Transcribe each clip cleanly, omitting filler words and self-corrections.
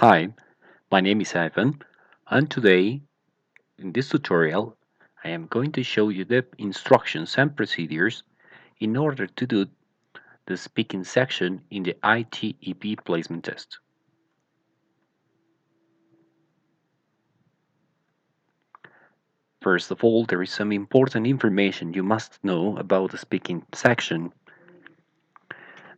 Hi, my name is Ivan, and today in this tutorial I am going to show you the instructions and procedures in order to do the speaking section in the iTEP placement test. First of all, there is some important information you must know about the speaking section.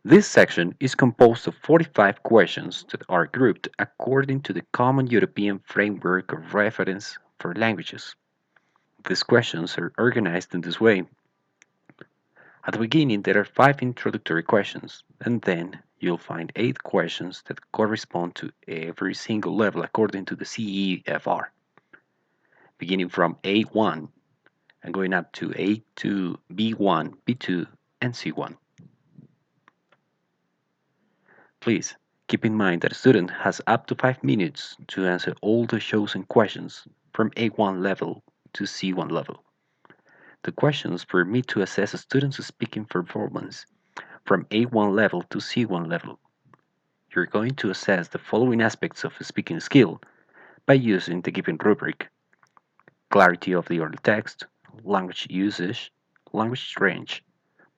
This section is composed of 45 questions that are grouped according to the Common European Framework of Reference for Languages. These questions are organized in this way. At the beginning, there are 5 introductory questions, and then you'll find 8 questions that correspond to every single level according to the CEFR, beginning from A1 and going up to A2, B1, B2, and C1. Please keep in mind that a student has up to 5 minutes to answer all the chosen questions from A1 level to C1 level. The questions permit to assess a student's speaking performance from A1 level to C1 level. You're going to assess the following aspects of a speaking skill by using the given rubric: clarity of the oral text, language usage, language range,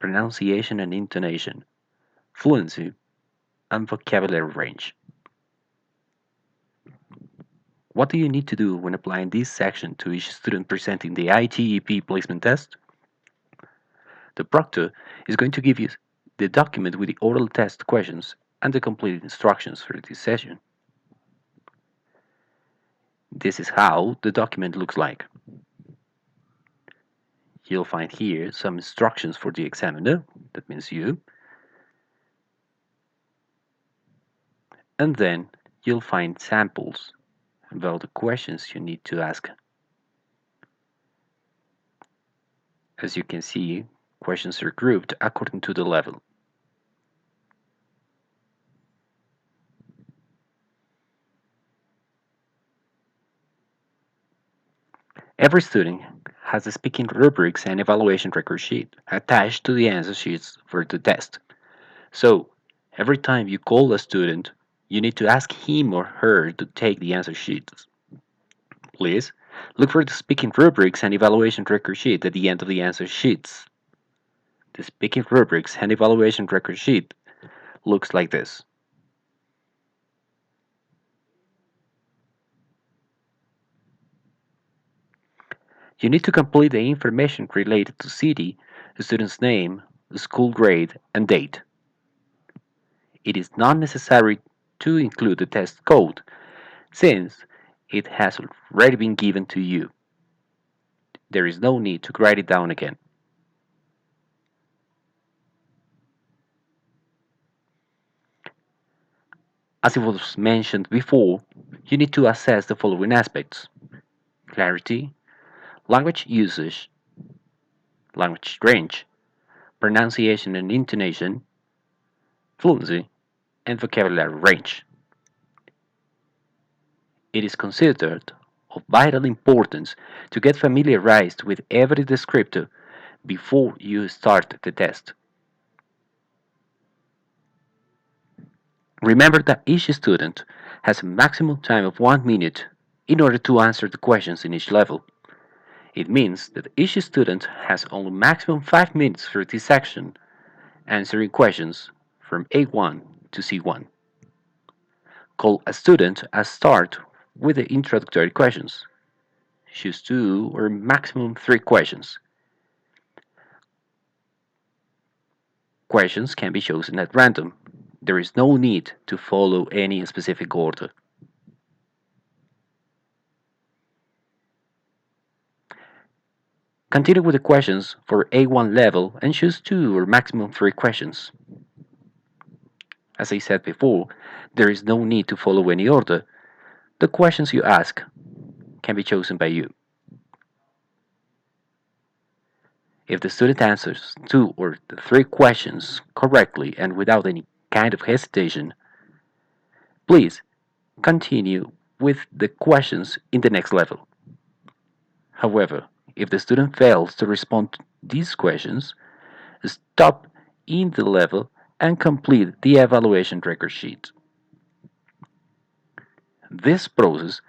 pronunciation and intonation, fluency, and vocabulary range. What do you need to do when applying this section to each student presenting the iTEP placement test? The proctor is going to give you the document with the oral test questions and the complete instructions for this session. This is how the document looks like. You'll find here some instructions for the examiner, that means you, and then you'll find samples about the questions you need to ask. As you can see, questions are grouped according to the level. Every student has the speaking rubrics and evaluation record sheet attached to the answer sheets for the test. So, every time you call a student, you need to ask him or her to take the answer sheets. Please look for the speaking rubrics and evaluation record sheet at the end of the answer sheets. The speaking rubrics and evaluation record sheet looks like this. You need to complete the information related to city, the student's name, the school grade, and date. It is not necessary to include the test code, since it has already been given to you. There is no need to write it down again. As it was mentioned before, you need to assess the following aspects: clarity, language usage, language range, pronunciation and intonation, fluency, and vocabulary range. It is considered of vital importance to get familiarized with every descriptor before you start the test. Remember that each student has a maximum time of 1 minute in order to answer the questions in each level. It means that each student has only maximum 5 minutes for this section, answering questions from A1 to C1. Call a student and start with the introductory questions. Choose 2 or maximum 3 questions. Questions can be chosen at random. There is no need to follow any specific order. Continue with the questions for A1 level and choose 2 or maximum 3 questions. As I said before, there is no need to follow any order. The questions you ask can be chosen by you. If the student answers 2 or 3 questions correctly and without any kind of hesitation, please continue with the questions in the next level. However, if the student fails to respond to these questions, stop in the level and complete the evaluation record sheet. This process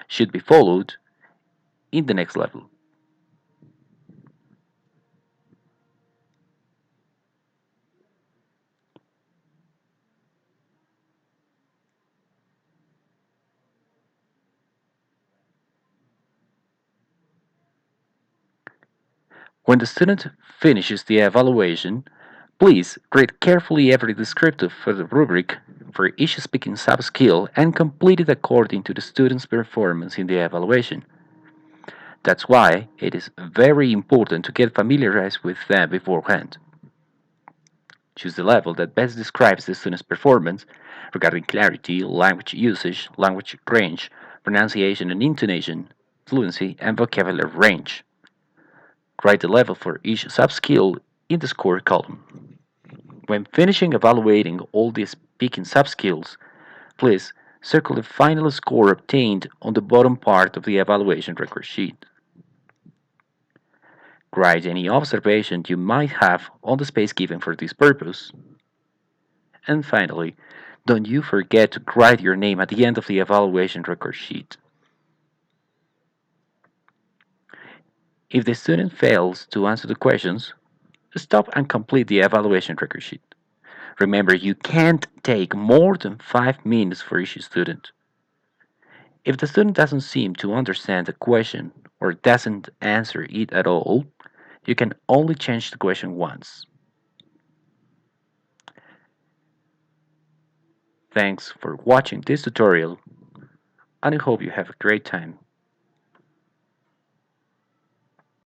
should be followed in the next level. When the student finishes the evaluation, please read carefully every descriptive for the rubric for each speaking sub-skill and complete it according to the student's performance in the evaluation. That's why it is very important to get familiarized with them beforehand. Choose the level that best describes the student's performance regarding clarity, language usage, language range, pronunciation and intonation, fluency, and vocabulary range. Write the level for each subskill in the score column. When finishing evaluating all the speaking subskills, please circle the final score obtained on the bottom part of the evaluation record sheet. Write any observation you might have on the space given for this purpose. And finally, don't you forget to write your name at the end of the evaluation record sheet. If the student fails to answer the questions, stop and complete the evaluation record sheet. Remember, you can't take more than 5 minutes for each student. If the student doesn't seem to understand the question or doesn't answer it at all, you can only change the question once. Thanks for watching this tutorial, and I hope you have a great time.